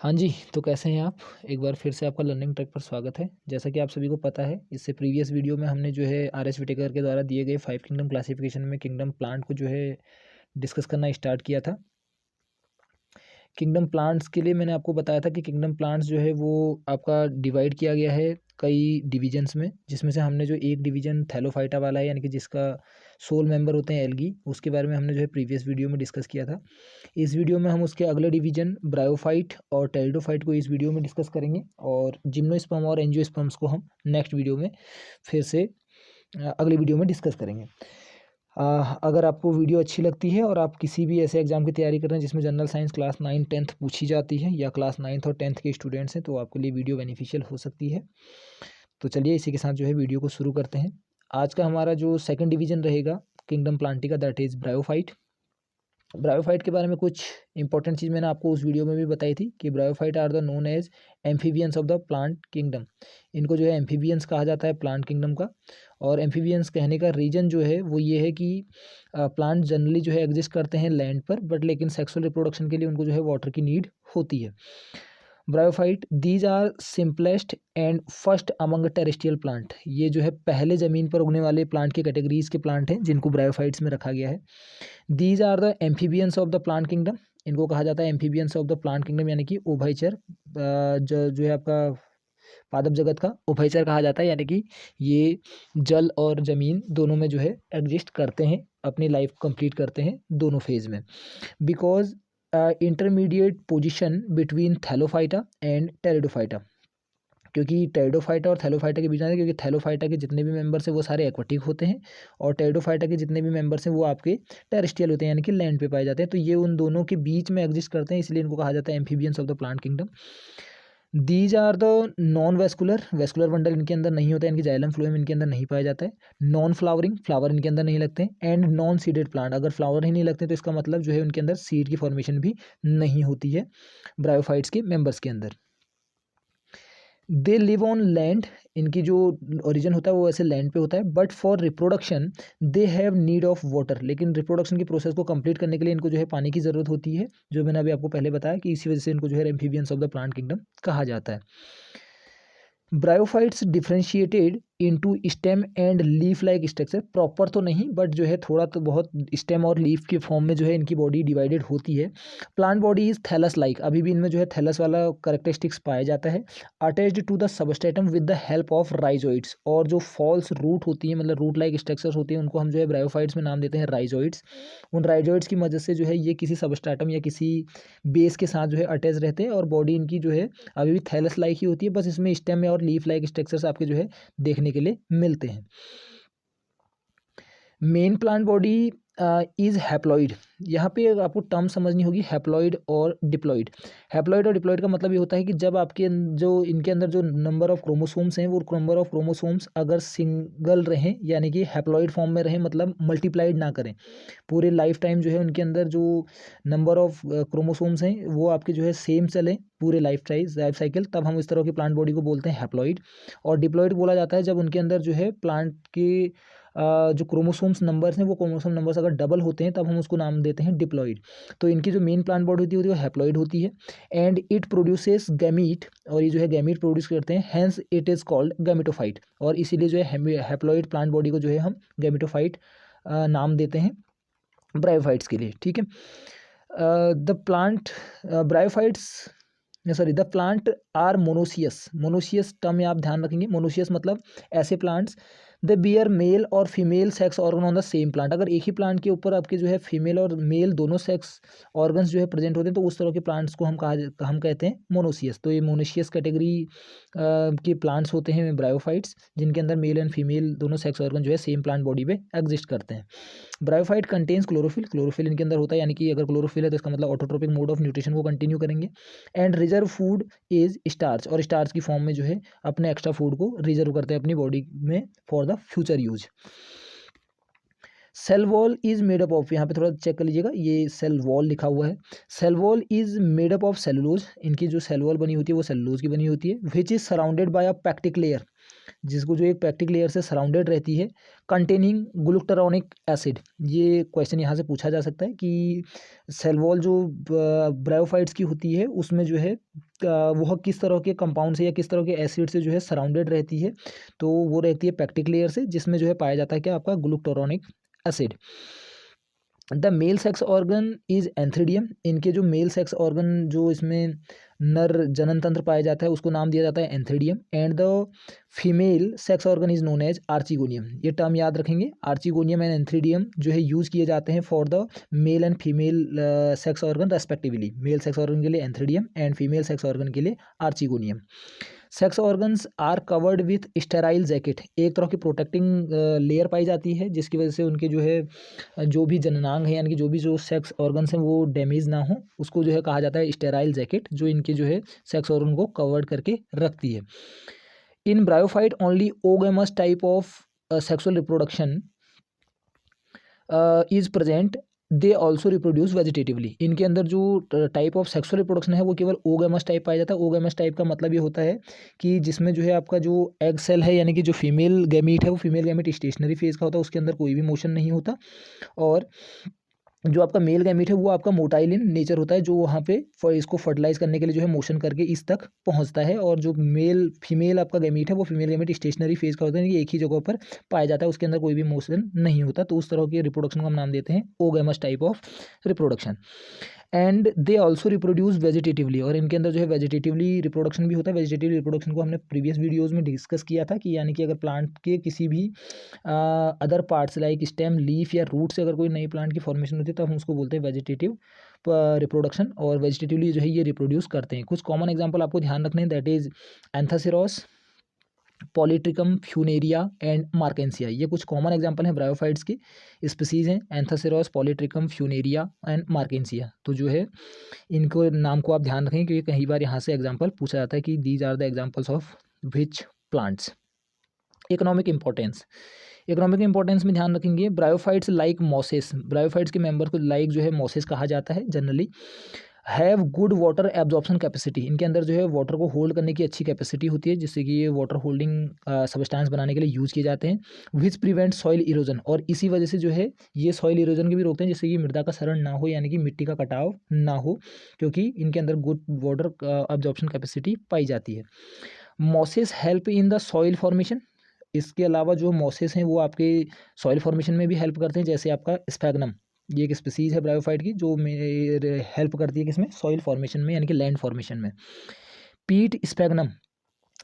हाँ जी, तो कैसे हैं आप? एक बार फिर से आपका लर्निंग ट्रैक पर स्वागत है। जैसा कि आप सभी को पता है, इससे प्रीवियस वीडियो में हमने जो है आर.एस. व्हिटेकर के द्वारा दिए गए 5 किंगडम क्लासिफिकेशन में किंगडम प्लांट को जो है डिस्कस करना स्टार्ट किया था। किंगडम प्लांट्स के लिए मैंने आपको बताया था कि किंगडम प्लांट्स जो है वो आपका डिवाइड किया गया है कई डिवीजन्स में, जिसमें से हमने जो एक डिवीजन थैलोफाइटा वाला है, यानी कि जिसका सोल मेंबर होते हैं एल्गी, उसके बारे में हमने जो है प्रीवियस वीडियो में डिस्कस किया था। इस वीडियो में हम उसके अगले डिवीजन ब्रायोफाइट और टेरिडोफाइट को इस वीडियो में डिस्कस करेंगे, और जिम्नोस्पर्म और एंजियोस्पर्म्स को हम नेक्स्ट वीडियो में फिर से अगली वीडियो में डिस्कस करेंगे। अगर आपको वीडियो अच्छी लगती है और आप किसी भी ऐसे एग्जाम की तैयारी कर रहे हैं जिसमें जनरल साइंस क्लास 9 10th पूछी जाती है, या क्लास 9th और 10th के स्टूडेंट्स हैं, तो आपके लिए वीडियो बेनिफिशियल हो सकती है। तो चलिए इसी के साथ जो है वीडियो को शुरू करते हैं। आज का हमारा जो सेकंड डिवीजन रहेगा किंगडम प्लांटी का, दैट इज़ ब्रायोफाइट। ब्रायोफाइट के बारे में कुछ इंपॉर्टेंट चीज़ मैंने आपको उस वीडियो में भी बताई थी कि bryophyte are the known as amphibians of the plant kingdom. इनको जो है एम्फीबियंस कहा जाता है प्लांट किंगडम का। और एम्फीबियंस कहने का रीज़न जो है वो ये है कि प्लांट जनरली जो है एग्जिस्ट करते हैं लैंड पर, बट लेकिन सेक्सुअल रिप्रोडक्शन के लिए उनको जो है वाटर की नीड होती है। Bryophyte these are simplest and first among terrestrial plant. ये जो है पहले ज़मीन पर उगने वाले प्लांट के कैटेगरीज के प्लांट हैं जिनको ब्रायोफाइट्स में रखा गया है। These are the amphibians of the plant kingdom. इनको कहा जाता है amphibians of the plant kingdom, यानी कि उभयचर। जो है आपका पादप जगत का उभयचर कहा जाता है, यानी कि ये जल और ज़मीन दोनों में जो है एग्जिस्ट करते हैं, अपनी लाइफ कंप्लीट करते हैं दोनों फेज में। Because intermediate position between Thallophyta and pteridophyta, क्योंकि टेरिडोफाइटा और थैलोफाइटा के बीच में, क्योंकि थैलोफाइटा के जितने भी मेंबर्स हैं वो सारे एक्वाटिक होते हैं, और टेरिडोफाइटा के जितने भी मेंबर्स हैं वो आपके टेरेस्ट्रियल होते हैं, यानी कि लैंड पे पाए जाते हैं। तो ये उन दोनों के बीच में एग्जिस्ट करते हैं, इसलिए इनको कहा जाता है amphibians of the plant kingdom. These are the non vascular, vascular bundle इनके अंदर नहीं होता है, इनकी जाइलम फ्लोएम इनके अंदर नहीं पाया जाता है। नॉन फ्लावरिंग, फ्लावर इनके अंदर नहीं लगते हैं। एंड नॉन सीडेड प्लांट, अगर फ्लावर ही नहीं लगते तो इसका मतलब जो है उनके अंदर सीड की फॉर्मेशन भी नहीं होती है ब्रायोफाइट्स के मेंबर्स के अंदर। दे लिव ऑन लैंड, इनकी जो ओरिजिन होता है वो ऐसे लैंड पे होता है, but for reproduction they have need of water. लेकिन रिप्रोडक्शन की प्रोसेस को कंप्लीट करने के लिए इनको जो है पानी की ज़रूरत होती है, जो मैंने अभी आपको पहले बताया कि इसी वजह से इनको जो है amphibians of the plant kingdom कहा जाता है। Bryophytes differentiated into stem and leaf like structure. Proper तो नहीं, बट जो है थोड़ा तो बहुत स्टेम और लीफ के फॉर्म में जो है इनकी बॉडी डिवाइडेड होती है। Plant body is thallus like, अभी भी इनमें जो है थैलस वाला करेक्टरिस्टिक्स पाया जाता है। Attached to the substratum with the help of rhizoids, और जो फॉल्स रूट होती है, मतलब रूट लाइक स्ट्रक्चर्स होती हैं, उनको हम जो है ब्रायोफाइट्स में नाम देते हैं राइजोइड्स। उन राइजोइड्स की मदद से जो है ये किसी सबस्ट्रेटम या किसी बेस के साथ जो है अटैच रहते हैं, और बॉडी इनकी जो है अभी भी थैलस लाइक ही होती है, बस इसमें स्टेम और लीफ लाइक स्ट्रक्चर्स आपके जो है देखने के लिए मिलते हैं। Main plant body is haploid. यहाँ पे आपको टर्म समझनी होगी, हैप्लॉइड और डिप्लॉइड। हैप्लॉइड और डिप्लॉइड का मतलब ये होता है कि जब आपके जो इनके अंदर जो नंबर ऑफ क्रोमोसोम्स हैं, वो नंबर ऑफ क्रोमोसोम्स अगर सिंगल रहें, यानी कि हैप्लॉइड फॉर्म में रहें, मतलब मल्टीप्लाइड ना करें, पूरे लाइफ टाइम जो है उनके अंदर जो नंबर ऑफ क्रोमोसोम्स हैं वो आपके जो है सेम चलें पूरे लाइफ साइकिल, तब हम इस तरह की प्लांट बॉडी को बोलते हैं हैप्लॉइड। और डिप्लॉइड बोला जाता है जब उनके अंदर जो है प्लांट के जो क्रोमोसोम्स नंबर्स हैं, वो क्रोमोसोम नंबर्स अगर डबल होते हैं तब हम उसको नाम देते हैं डिप्लॉइड। तो इनकी जो मेन प्लांट बॉडी होती है वो हैप्लॉइड होती है। एंड इट प्रोड्यूसेस गैमीट, और ये जो है गैमीट प्रोड्यूस करते हैं, hence it is called gametophyte. और इसीलिए जो है हैप्लॉइड प्लांट बॉडी को जो है हम गैमेटोफाइट नाम देते हैं ब्रायोफाइट्स के लिए। ठीक है। The plant bryophytes sorry the plant are monoecious. Monoecious term में आप ध्यान रखेंगे, मोनोसियस मतलब ऐसे प्लांट्स द बियर मेल और female sex organ on the same plant. अगर एक ही प्लांट के ऊपर आपके जो है फीमेल और मेल दोनों सेक्स ऑर्गन्स जो है प्रेजेंट होते हैं, तो उस तरह के प्लांट्स को हम कहते हैं मोनोसियस। तो ये मोनोसियस कैटेगरी के प्लांट्स होते हैं ब्रायोफाइट्स, जिनके अंदर मेल एंड फीमेल दोनों सेक्स ऑर्गन जो है सेम प्लांट बॉडी पे एग्जिस्ट करते हैं। ब्रायोफाइट कंटेन्स क्लोरोफिल, क्लोरोफिल इनके अंदर होता है, यानी कि अगर क्लोरोफिल है तो इसका मतलब ऑटोट्रोपिक मोड ऑफ न्यूट्रिशन को कंटिन्यू करेंगे। And reserve food is starch, और स्टार्च की फॉर्म में जो है अपने एक्स्ट्रा फूड को रिजर्व करते हैं अपनी बॉडी में for the future use. Cell wall is made up of, यहाँ पे थोड़ा चेक कर लीजिएगा, ये सेल वॉल लिखा हुआ है। Cell wall is made up of cellulose, इनकी जो सेल वॉल बनी होती है वो सेलुलोज की बनी होती है। Which is surrounded by a pectic layer, जिसको जो एक पैक्टिक लेयर से सराउंडेड रहती है, कंटेनिंग ग्लूटारोनिक एसिड। ये क्वेश्चन यहाँ से पूछा जा सकता है कि सेल वॉल जो ब्रायोफाइट्स की होती है उसमें जो है वह किस तरह के कंपाउंड से या किस तरह के एसिड से जो है सराउंडेड रहती है, तो वो रहती है पैक्टिक लेयर से, जिसमें जो है पाया जाता है क्या आपका glutaronic acid. The male sex organ is antheridium. इनके जो मेल सेक्स ऑर्गन जो इसमें नर जनन तंत्र पाया जाता है उसको नाम दिया जाता है antheridium. And the female sex organ is known as archegonium. ये टर्म याद रखेंगे, आर्चिगोनियम एंड एंथ्रीडियम जो है यूज किए जाते हैं for the male and female sex organ respectively. Male sex organ के लिए antheridium and female sex organ के लिए archegonium. Sex organs are covered with sterile jacket. एक तरह की प्रोटेक्टिंग लेयर पाई जाती है जिसकी वजह से उनके जो है जो भी जननांग है यानी कि जो भी जो सेक्स ऑर्गन्स हैं वो डैमेज ना हो, उसको जो है कहा जाता है स्टेराइल जैकेट, जो इनके जो है सेक्स ऑर्गन को कवर्ड करके रखती है। In bryophyte only oogamous type of sexual reproduction is present. They also reproduce vegetatively. इनके अंदर जो टाइप ऑफ सेक्सुअल रिप्रोडक्शन है वो केवल ओगेमस टाइप पाया जाता है। ओगेमस टाइप का मतलब ये होता है कि जिसमें जो है आपका जो एग सेल है यानी कि जो फीमेल गैमीट है वो फीमेल गैमीट स्टेशनरी फेज का होता है, उसके अंदर कोई भी मोशन नहीं होता, और जो आपका मेल गैमीट है वो आपका मोटाइल इन नेचर होता है, जो वहाँ पे इसको फर्टिलाइज करने के लिए जो है मोशन करके इस तक पहुँचता है। और जो मेल फीमेल आपका गैमीट है वो फीमेल गैमीट स्टेशनरी फेज का होता है, एक ही जगह पर पाया जाता है, उसके अंदर कोई भी मोशन नहीं होता। तो उस तरह के रिप्रोडक्शन को हम नाम देते हैं oogamous type of reproduction. And they also reproduce vegetatively. और इनके अंदर जो है वेजिटेटिवली रिप्रोडक्शन भी होता है। वेजिटेटिव रिप्रोडक्शन को हमने प्रीवियस वीडियोज़ में डिस्कस किया था कि यानी कि अगर प्लांट के किसी भी other parts like stem, leaf या रूट से अगर कोई नई प्लांट की फॉर्मेशन होती है तो हम उसको बोलते हैं वेजिटेटिव रिप्रोडक्शन, और वेजिटेटिवली जो है ये रिप्रोड्यूस करते हैं। कुछ कॉमन एग्जाम्पल आपको ध्यान रखने हैं, that is anthoceros, polytrichum, funaria and marchantia. ये कुछ कॉमन एग्जांपल हैं ब्रायोफाइट्स की स्पीसीज हैं, एंथासिरोस, पॉलीट्रिकम, फ्यूनेरिया एंड मार्केंसिया। तो जो है इनको नाम को आप ध्यान रखें क्योंकि कई बार यहाँ से एग्जांपल पूछा जाता है कि these are the examples of which plants. Economic importance, economic importance में ध्यान रखेंगे ब्रायोफाइट्स लाइक मॉसेस। ब्रायोफाइट्स के मेंबर को लाइक जो है मॉसेस कहा जाता है generally. Have good water absorption capacity. इनके अंदर जो है वाटर को होल्ड करने की अच्छी कैपेसिटी होती है, जिससे कि ये वाटर होल्डिंग सब्सटेंस बनाने के लिए यूज़ किए जाते हैं। Which prevent soil erosion. और इसी वजह से जो है ये सॉइल इरोजन के भी रोकते हैं, जिससे कि मृदा का क्षरण ना हो यानी कि मिट्टी का कटाव ना हो, क्योंकि इनके अंदर गुड वाटर एब्जॉर्प्शन कैपेसिटी पाई जाती है। Mosses help in the soil formation. इसके अलावा जो मॉसेस हैं वो आपके सॉइल फॉर्मेशन में भी हेल्प करते हैं, जैसे आपका स्पैग्नम, ये एक स्पीसीज है ब्रायोफाइट की जो हेल्प करती है किसमें, सॉइल फॉर्मेशन में यानी कि लैंड फॉर्मेशन में। पीट स्पैग्नम,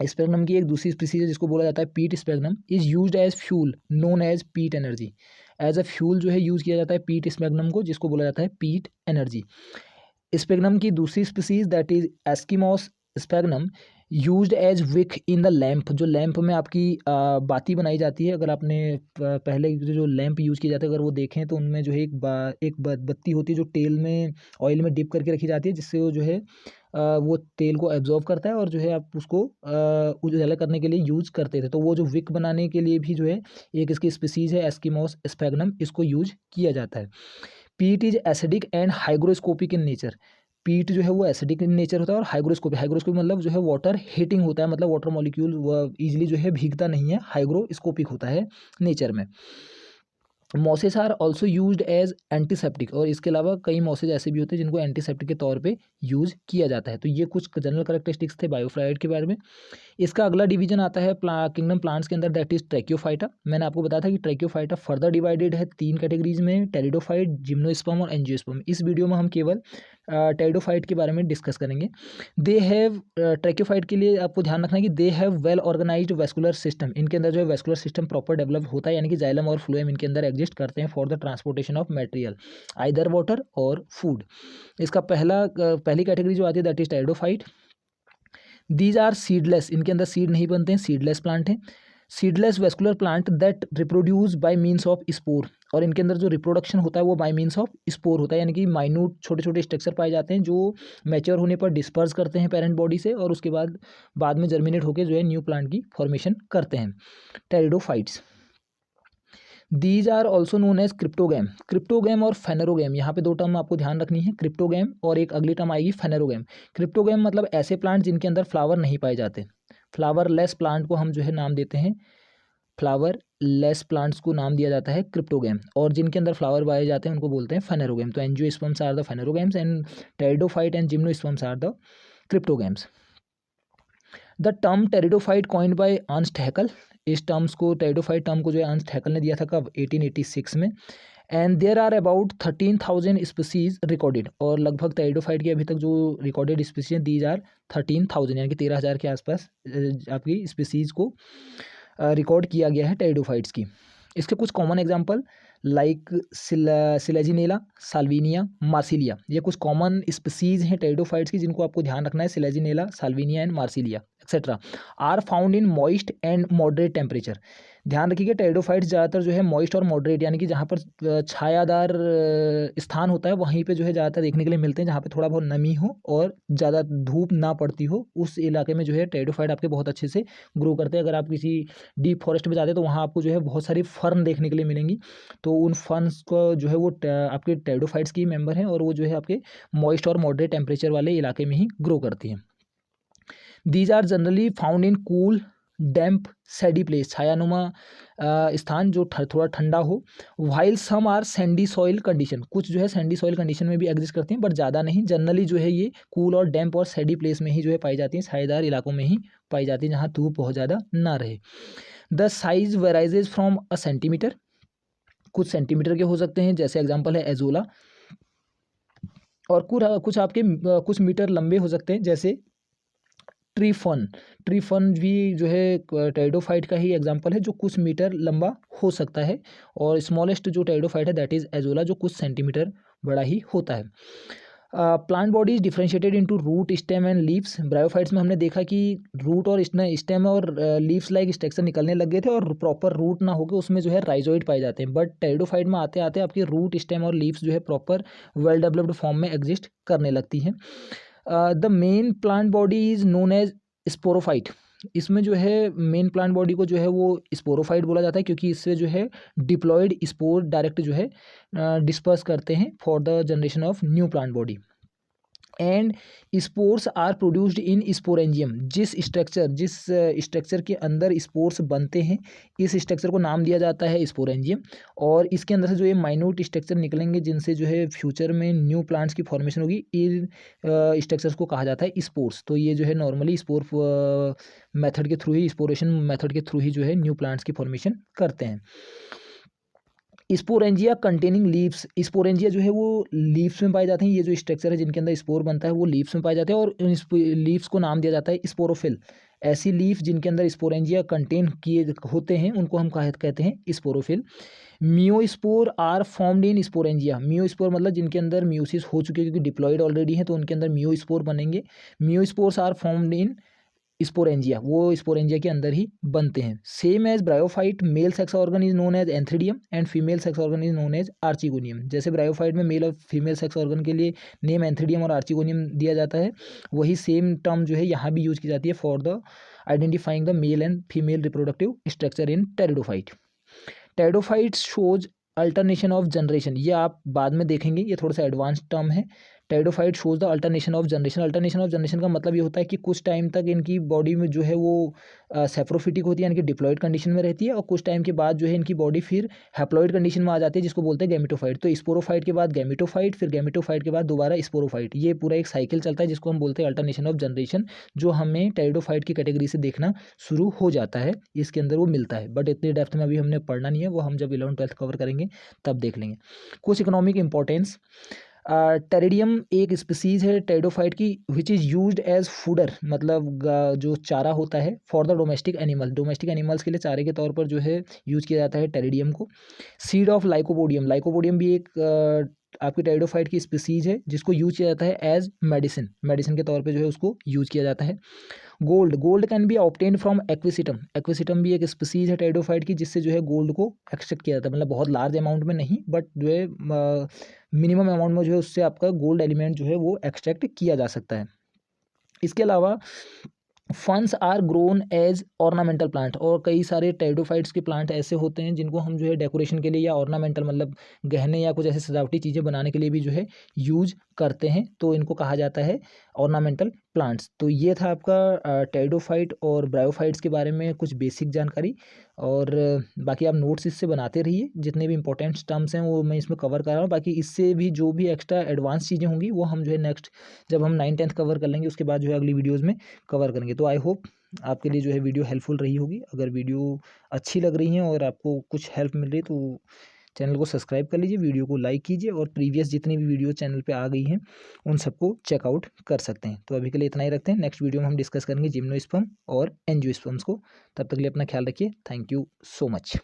स्पैग्नम की एक दूसरी स्पीसीज है जिसको बोला जाता है peat sphagnum, is used as fuel known as peat energy. As a fuel जो है यूज किया जाता है पीट स्पैग्नम को, जिसको बोला जाता है पीट एनर्जी। स्पैग्नम की दूसरी species that is Eskimos sphagnum, used as wick in the lamp. जो लैम्प में आपकी बाती बनाई जाती है, अगर आपने पहले जो लैम्प यूज़ किए जाते हैं अगर वो देखें तो उनमें जो है एक बत्ती होती है जो तेल में ऑयल में डिप करके रखी जाती है, जिससे वो जो है वो तेल को एब्जॉर्ब करता है और जो है आप उसको उजाला करने के लिए यूज करते थे। तो वो जो विक बनाने के लिए भी जो है एक इसकी स्पीसीज है एस्किमोस स्पैग्नम, इसको यूज किया जाता है। पीट is acidic and hygroscopic in nature. पीट जो है वो एसिडिक इन नेचर होता है और हाइग्रोस्कोपिक, हाइग्रोस्कोपिक मतलब जो है वाटर हीटिंग होता है, मतलब वाटर मॉलिक्यूल इजीली जो है भीगता नहीं है, हाइग्रोस्कोपिक होता है नेचर में। Mosses are also used as antiseptic. और इसके अलावा कई मॉसेज ऐसे भी होते हैं जिनको एंटीसेप्टिक के तौर पे यूज़ किया जाता है। तो ये कुछ जनरल कैरेक्टरिस्टिक्स थे बायोफ्लाइट के बारे में। इसका अगला डिवीजन आता है किंगडम प्लांट्स के अंदर, दैट इज ट्रैकियोफाइटा। मैंने आपको बताया था कि ट्रैकियोफाइटा फर्दर डिवाइडेड है 3 कैटेगरीज में, टेरिडोफाइट, जिम्नोस्पर्म और एंजियोस्पर्म। इस वीडियो में हम केवल टेरिडोफाइट के बारे में डिस्कस करेंगे। दे हैव ट्रैकियोफाइट के लिए आपको ध्यान रखना है कि they have well organised vascular system. इनके अंदर जो है वेस्कुलर सिस्टम प्रॉपर डेवलप होता है, यानी कि जाइलम और फ्लोएम इनके अंदर एग्जिस्ट करते हैं for the transportation of material either water और फूड। इसका पहली कैटेगरी जो आती है that is pteridophyte. These are seedless, इनके अंदर सीड नहीं बनते हैं, सीडलेस प्लांट हैं। Seedless vascular plant that reproduce by means of spore. और इनके अंदर जो रिप्रोडक्शन होता है वो बाय मीन्स ऑफ स्पोर होता है, यानी कि माइन्यूट छोटे छोटे स्ट्रक्चर पाए जाते हैं जो मैच्योर होने पर डिस्पर्स करते हैं पेरेंट बॉडी से, और उसके बाद में जर्मिनेट होकर जो है न्यू प्लांट की फॉर्मेशन करते हैं, pteridophytes. These are also known as cryptogam. Cryptogam और फेनेरोगैम, यहाँ पे 2 टर्म आपको ध्यान रखनी है, क्रिप्टोगैम और एक अगली टर्म आएगी फेनेरोगैम। क्रिप्टोगैम मतलब ऐसे प्लांट जिनके अंदर फ्लावर नहीं पाए जाते, फ्लावरलेस प्लांट को हम जो है नाम देते हैं, फ्लावर लेस प्लांट्स को नाम दिया जाता है क्रिप्टोगैम, और जिनके अंदर फ्लावर पाए जाते हैं उनको बोलते हैं फेनेरोगैम। तो angiosperms are the phanerogams and pteridophyte and gymnosperms are the cryptogams. The term pteridophyte coined by Ernst Haeckel, इस टर्म्स को टेरिडोफाइट टर्म को जो है अर्नस्ट हैकल ने दिया था कब, 1886 में। And there are about 13,000 species recorded, और लगभग टेरिडोफाइट की अभी तक जो रिकॉर्डेड स्पीसीज दीज आर 13,000, यानी कि 13,000 के आसपास आपकी स्पीसीज को रिकॉर्ड किया गया है टेरिडोफाइट्स की। इसके कुछ common example like Selaginella, Salvinia, Marsilea, ये कुछ कॉमन स्पीसीज हैं टेरिडोफाइट्स की जिनको आपको ध्यान रखना है। Selaginella, salvinia and marsilea etcetera are found in moist and moderate temperature. ध्यान रखिएगा टेरिडोफाइट्स ज़्यादातर जो है मॉइस्ट और मॉडरेट, यानी कि जहाँ पर छायादार स्थान होता है वहीं पे जो है ज़्यादातर देखने के लिए मिलते हैं, जहाँ पे थोड़ा बहुत नमी हो और ज़्यादा धूप ना पड़ती हो, उस इलाके में जो है टेरिडोफाइट आपके बहुत अच्छे से ग्रो करते हैं। अगर आप किसी डीप फॉरेस्ट में जाते हैं तो वहाँ आपको जो है बहुत सारी फर्न देखने के लिए मिलेंगी, तो उन फर्न्स को जो है वो आपके टेरिडोफाइट्स की मेंबर हैं, और वो जो है आपके मॉइस्ट और मॉडरेट टेम्परेचर वाले इलाके में ही ग्रो करती हैं। These are generally found in cool damp shady place, छायानुमा स्थान जो थोड़ा ठंडा हो। While some are sandy soil condition, कुछ जो है सैंडी सॉइल कंडीशन में भी एग्जिस्ट करती हैं, बट ज़्यादा नहीं। जनरली जो है ये कूल और डैम्प और सैडी प्लेस में ही जो है पाई जाती हैं, छायादार इलाकों में ही पाई जाती हैं जहाँ धूप बहुत ज़्यादा ना रहे। The size varies from a centimetre, कुछ सेंटीमीटर के हो सकते हैं, जैसे एग्जाम्पल है एजोला, और कुछ आपके कुछ मीटर लंबे हो सकते हैं, जैसे ट्रीफन। ट्रीफन भी जो है टेरिडोफाइट का ही एग्जांपल है जो कुछ मीटर लंबा हो सकता है, और स्मॉलेस्ट जो टेरिडोफाइट है दैट इज एजोला, जो कुछ सेंटीमीटर बड़ा ही होता है। Plant body is differentiated into root, stem and leaves. Bryophytes में हमने देखा कि रूट और स्टेम और लीव्स लाइक स्ट्रक्चर निकलने लग गए थे, और प्रॉपर रूट ना होकर उसमें जो है राइजोइड पाए जाते हैं, बट टेरिडोफाइट में आते आते आपके रूट, स्टेम और लीव्स जो है प्रॉपर वेल डेवलप्ड फॉर्म में एग्जिस्ट करने लगती हैं। The main plant body is known as sporophyte, इसमें जो है मेन प्लांट बॉडी को जो है वो स्पोरोफाइट बोला जाता है, क्योंकि इससे जो है डिप्लॉयड स्पोर डायरेक्ट जो है डिस्पर्स करते हैं for the generation of new plant body. And spores are produced in sporangium, जिस स्ट्रक्चर के अंदर स्पोर्स बनते हैं इस स्ट्रक्चर को नाम दिया जाता है स्पोरेंजियम, और इसके अंदर से जो ये माइन्यूट स्ट्रक्चर निकलेंगे जिनसे जो है फ्यूचर में न्यू प्लांट्स की फॉर्मेशन होगी, इन स्ट्रक्चर्स को कहा जाता है स्पोर्स। तो ये जो है नॉर्मली स्पोर मेथड के थ्रू ही, स्पोरेशन मेथड के थ्रू ही जो है न्यू प्लांट्स की फॉर्मेशन करते हैं। स्पोरेंजिया कंटेनिंग लीव्स, स्पोरेंजिया जो है वो लीव्स में पाए जाते हैं, ये जो स्ट्रक्चर है जिनके अंदर स्पोर बनता है वो लीव्स में पाए जाते हैं, और इन लीव्स को नाम दिया जाता है स्पोरोफिल। ऐसी लीफ जिनके अंदर स्पोरेंजिया कंटेन किए होते हैं उनको हम कहते हैं sporophyll. Meiospore are formed in sporangia, meiospore मतलब जिनके अंदर म्यूसिस हो चुके हैं, क्योंकि डिप्लॉयड ऑलरेडी है तो उनके अंदर मियोस्पोर बनेंगे। Meiospores are formed in sporangia, वो स्पोरेंजिया के अंदर ही बनते हैं। Same as bryophyte, male sex organ is known as antheridium and female sex organ is known as archegonium. जैसे ब्रायोफाइट में मेल और फीमेल सेक्स ऑर्गन के लिए नेम एंथ्रीडियम और आर्चिगोनियम दिया जाता है, वही सेम टर्म जो है यहाँ भी यूज की जाती है for the identifying the male and female reproductive structure in pteridophyte. Pteridophyte shows alternation of generation, ये आप बाद में देखेंगे, ये थोड़ा सा एडवांस टर्म है। Pteridophyte shows the alternation of generation, alternation of generation का मतलब ये होता है कि कुछ टाइम तक इनकी बॉडी में जो है वो सेप्रोफिटिक होती है, यानी कि डिप्लॉयड कंडीशन में रहती है, और कुछ टाइम के बाद जो है इनकी बॉडी फिर हैप्लॉयड कंडीशन में आ जाती है, जिसको बोलते हैं गैमेटोफाइट। तो स्पोरोफाइट के बाद गैमेटोफाइट, फिर गैमेटोफाइट के बाद दोबारा स्पोरोफाइट, ये पूरा एक साइकिल चलता है जिसको हम बोलते हैं अल्टरनेशन ऑफ जनरेशन, जो हमें टेरिडोफाइट की कैटेगरी से देखना शुरू हो जाता है, इसके अंदर वो मिलता है, बट इतनी डेप्थ में अभी हमने पढ़ना नहीं है, वो हम जब 11th-12th कवर करेंगे तब देख लेंगे। कुछ इकोनॉमिक इंपॉर्टेंस, टेरिडियम एक स्पीसीज है टेरिडोफाइट की which is used as fodder, मतलब जो चारा होता है for the domestic animal, domestic animals के लिए चारे के तौर पर जो है यूज किया जाता है टेरिडियम को। सीड ऑफ लाइकोपोडियम, लाइकोपोडियम भी एक आपकी टेरिडोफाइट की स्पीसीज है जिसको यूज किया जाता है एज मेडिसिन, मेडिसिन के तौर पे जो है उसको यूज किया जाता है। Gold, gold can be obtained from equisetum, equisetum भी एक स्पीसीज है टेरिडोफाइट की जिससे जो है गोल्ड को एक्सट्रैक्ट किया जाता है, मतलब बहुत लार्ज अमाउंट में नहीं, बट जो है मिनिमम अमाउंट में जो है उससे आपका गोल्ड एलिमेंट जो है वो एक्सट्रैक्ट किया जा सकता है। इसके अलावा ferns are grown as ornamental plant, और कई सारे टेरिडोफाइट्स के प्लांट ऐसे होते हैं जिनको हम जो है डेकोरेशन के लिए या ऑर्नामेंटल मतलब गहने या कुछ ऐसे सजावटी चीज़ें बनाने के लिए भी जो है यूज करते हैं तो इनको कहा जाता है ऑर्नामेंटल प्लांट्स। तो ये था आपका टेरिडोफाइट और ब्रायोफाइट्स के बारे में कुछ बेसिक जानकारी। और बाकी आप नोट्स इससे बनाते रहिए, जितने भी इंपॉर्टेंट टर्म्स हैं वो मैं इसमें कवर कर रहा हूँ। बाकी इससे भी जो भी एक्स्ट्रा एडवांस चीज़ें होंगी वो हम जो है नेक्स्ट जब हम 9th-10th कवर कर लेंगे उसके बाद जो है अगली वीडियोज़ में कवर करेंगे। तो आई होप आपके लिए जो है वीडियो हेल्पफुल रही होगी। अगर वीडियो अच्छी लग रही है और आपको कुछ हेल्प मिल रही है तो चैनल को सब्सक्राइब कर लीजिए, वीडियो को लाइक कीजिए और प्रीवियस जितनी भी वीडियो चैनल पे आ गई हैं उन सबको चेकआउट कर सकते हैं। तो अभी के लिए इतना ही रखते हैं, नेक्स्ट वीडियो में हम डिस्कस करेंगे जिम्नोस्पर्म और एंजियोस्पर्म्स को। तब तक के लिए अपना ख्याल रखिए। Thank you so much.